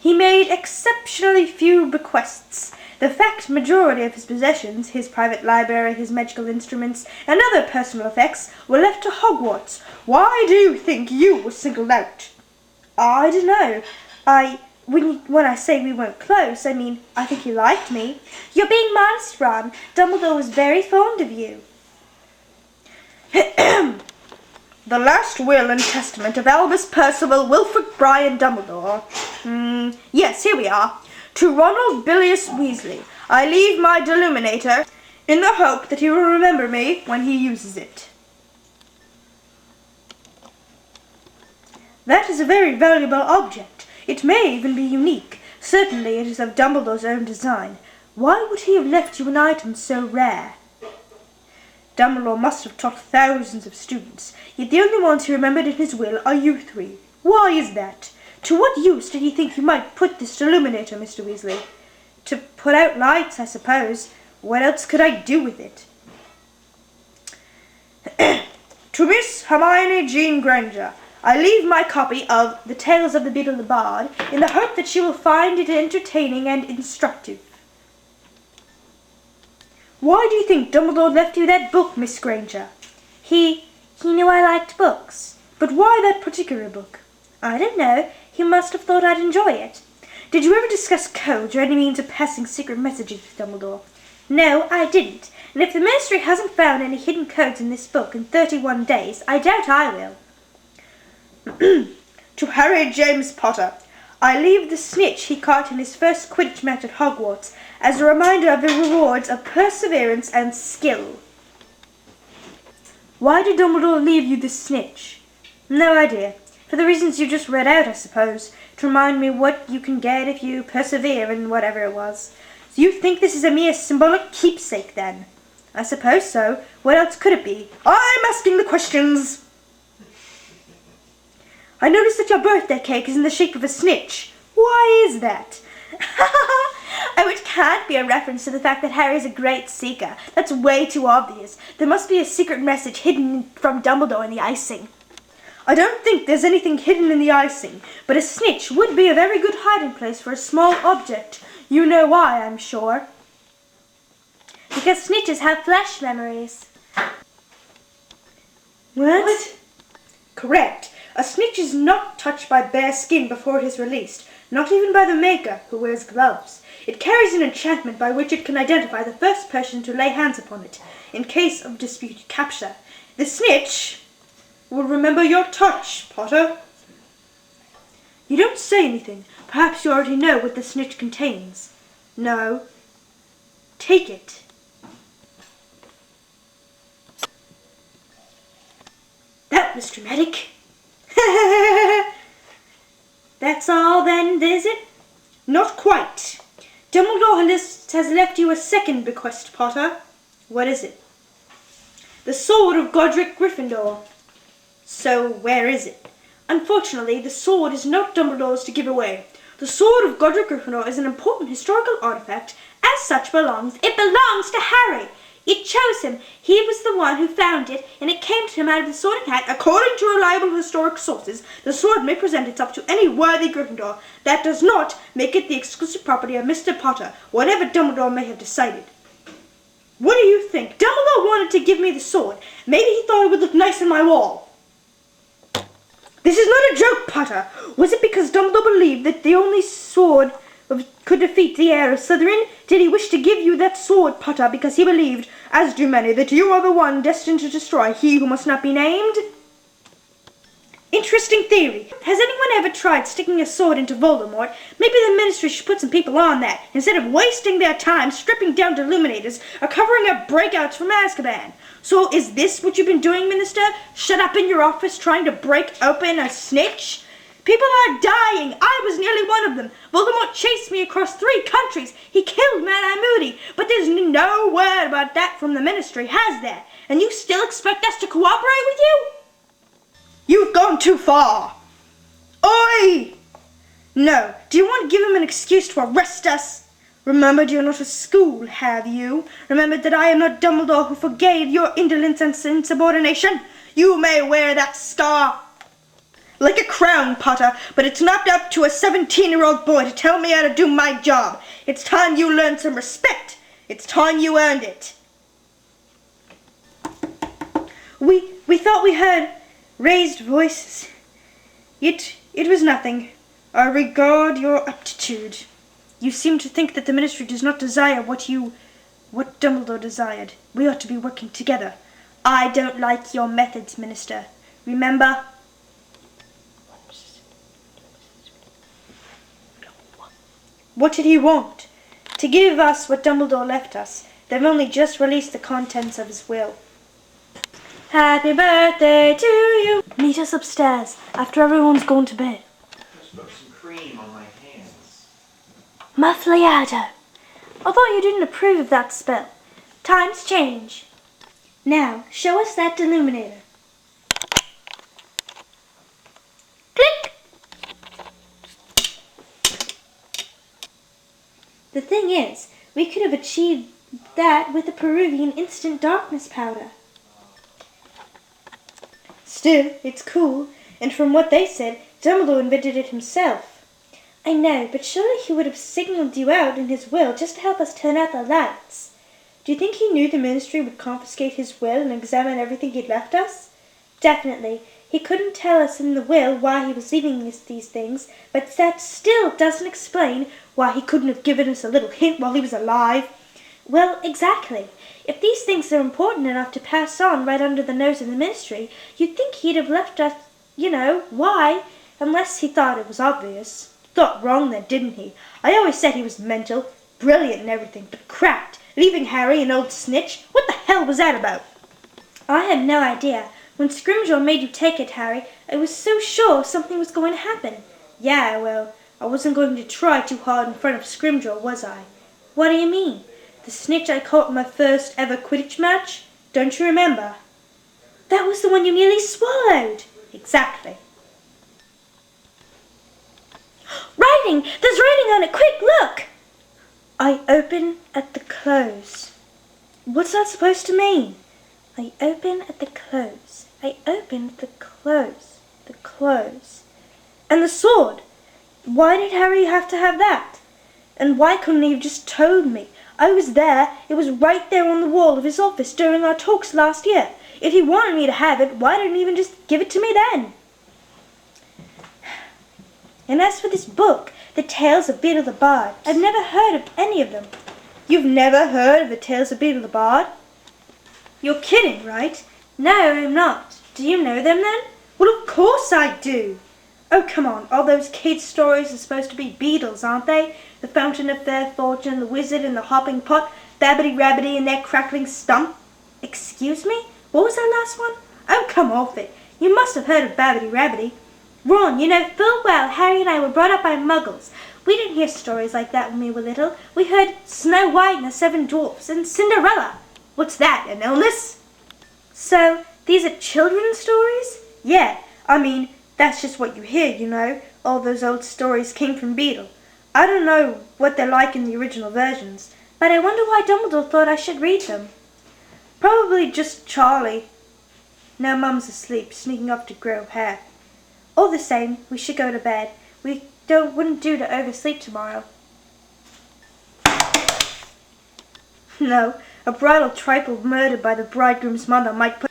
He made exceptionally few bequests. The fact majority of his possessions, his private library, his magical instruments, and other personal effects, were left to Hogwarts. Why do you think you were singled out? I don't know. When I say we weren't close, I mean, I think he liked me. You're being modest, Ron. Dumbledore was very fond of you. The last will and testament of Albus Percival Wilfrid Bryan Dumbledore. Yes, here we are. To Ronald Bilious Weasley, I leave my Deluminator in the hope that he will remember me when he uses it. That is a very valuable object. It may even be unique. Certainly it is of Dumbledore's own design. Why would he have left you an item so rare? Dumbledore must have taught thousands of students, yet the only ones he remembered in his will are you three. Why is that? To what use did he think you might put this Deluminator, Mr. Weasley? To put out lights, I suppose. What else could I do with it? To Miss Hermione Jean Granger, I leave my copy of The Tales of the Beetle and the Bard in the hope that she will find it entertaining and instructive. Why do you think Dumbledore left you that book, Miss Granger? He knew I liked books. But why that particular book? I don't know. He must have thought I'd enjoy it. Did you ever discuss codes or any means of passing secret messages with Dumbledore? No, I didn't. And if the Ministry hasn't found any hidden codes in this book in 31 days, I doubt I will. To Harry James Potter, I leave the snitch he caught in his first Quidditch match at Hogwarts as a reminder of the rewards of perseverance and skill. Why did Dumbledore leave you the snitch? No idea. For the reasons you just read out, I suppose. To remind me what you can get if you persevere and whatever it was. So you think this is a mere symbolic keepsake, then? I suppose so. What else could it be? I'm asking the questions! I noticed that your birthday cake is in the shape of a snitch. Why is that? Oh, it can't be a reference to the fact that Harry's a great seeker. That's way too obvious. There must be a secret message hidden from Dumbledore in the icing. I don't think there's anything hidden in the icing, but a snitch would be a very good hiding place for a small object. You know why, I'm sure. Because snitches have flash memories. What? Correct. A snitch is not touched by bare skin before it is released, not even by the maker, who wears gloves. It carries an enchantment by which it can identify the first person to lay hands upon it, in case of disputed capture. The snitch will remember your touch, Potter. You don't say anything. Perhaps you already know what the snitch contains. No. Take it. That was dramatic. That's all then, is it? Not quite. Dumbledore has left you a second bequest, Potter. What is it? The sword of Godric Gryffindor. So where is it? Unfortunately, the sword is not Dumbledore's to give away. The sword of Godric Gryffindor is an important historical artifact. As such, it belongs to Harry. It chose him. He was the one who found it, and it came to him out of the Sorting Hat. According to reliable historic sources, the sword may present itself to any worthy Gryffindor. That does not make it the exclusive property of Mr. Potter, whatever Dumbledore may have decided. What do you think? Dumbledore wanted to give me the sword. Maybe he thought it would look nice on my wall. This is not a joke, Potter. Was it because Dumbledore believed that the only sword could defeat the heir of Slytherin? Did he wish to give you that sword, Potter, because he believed, as do many, that you are the one destined to destroy he who must not be named? Interesting theory. Has anyone ever tried sticking a sword into Voldemort? Maybe the Ministry should put some people on that, instead of wasting their time stripping down Deluminators or covering up breakouts from Azkaban. So is this what you've been doing, Minister? Shut up in your office trying to break open a snitch? People are dying. I was nearly one of them. Voldemort chased me across 3 countries. He killed Mad-Eye Moody. But there's no word about that from the Ministry, has there? And you still expect us to cooperate with you? You've gone too far. Oi! No. Do you want to give him an excuse to arrest us? Remembered you're not a school, have you? Remembered that I am not Dumbledore who forgave your indolence and insubordination? You may wear that scar. Like a crown, Potter, but it's not up to a 17-year-old boy to tell me how to do my job. It's time you learned some respect. It's time you earned it. We thought we heard raised voices. It was nothing. I regard your aptitude. You seem to think that the Ministry does not desire what Dumbledore desired. We ought to be working together. I don't like your methods, Minister. Remember? What did he want? To give us what Dumbledore left us. They've only just released the contents of his will. Happy birthday to you. Meet us upstairs after everyone's gone to bed. Just put some cream on my hands. Muffliado. I thought you didn't approve of that spell. Times change. Now, show us that Deluminator. Click! The thing is, we could have achieved that with the Peruvian instant darkness powder. Still, it's cool, and from what they said, Dumbledore invented it himself. I know, but surely he would have signaled you out in his will just to help us turn out the lights. Do you think he knew the Ministry would confiscate his will and examine everything he'd left us? Definitely. He couldn't tell us in the will why he was leaving these things, but that still doesn't explain why he couldn't have given us a little hint while he was alive. Well, exactly. If these things are important enough to pass on right under the nose of the Ministry, you'd think he'd have left us, why, unless he thought it was obvious. Thought wrong then, didn't he? I always said he was mental, brilliant and everything, but cracked. Leaving Harry, an old snitch? What the hell was that about? I had no idea. When Scrimgeour made you take it, Harry, I was so sure something was going to happen. Yeah, well, I wasn't going to try too hard in front of Scrimgeour, was I? What do you mean? The snitch I caught in my first ever Quidditch match? Don't you remember? That was the one you nearly swallowed. Exactly. Writing! There's writing on it! Quick, look! I open at the close. What's that supposed to mean? I open at the close. I open at the close. The close. And the sword! Why did Harry have to have that? And why couldn't he have just told me? I was there. It was right there on the wall of his office during our talks last year. If he wanted me to have it, why didn't he even just give it to me then? And as for this book, The Tales of Beedle the Bard, I've never heard of any of them. You've never heard of The Tales of Beedle the Bard? You're kidding, right? No, I'm not. Do you know them then? Well, of course I do. Oh, come on. All those kids' stories are supposed to be beetles, aren't they? The Fountain of Fair Fortune, the Wizard and the Hopping Pot, Babbity Rabbity and their crackling stump. Excuse me? What was that last one? Oh, come off it. You must have heard of Babbity Rabbity. Ron, you know full well Harry and I were brought up by muggles. We didn't hear stories like that when we were little. We heard Snow White and the Seven Dwarfs and Cinderella. What's that, an illness? So, these are children's stories? Yeah, I mean, that's just what you hear, All those old stories came from Beedle. I don't know what they're like in the original versions, but I wonder why Dumbledore thought I should read them. Probably just Charlie. Now Mum's asleep, sneaking off to grow hair. All the same, we should go to bed. Wouldn't do to oversleep tomorrow. No, a bridal trifle murdered by the bridegroom's mother might put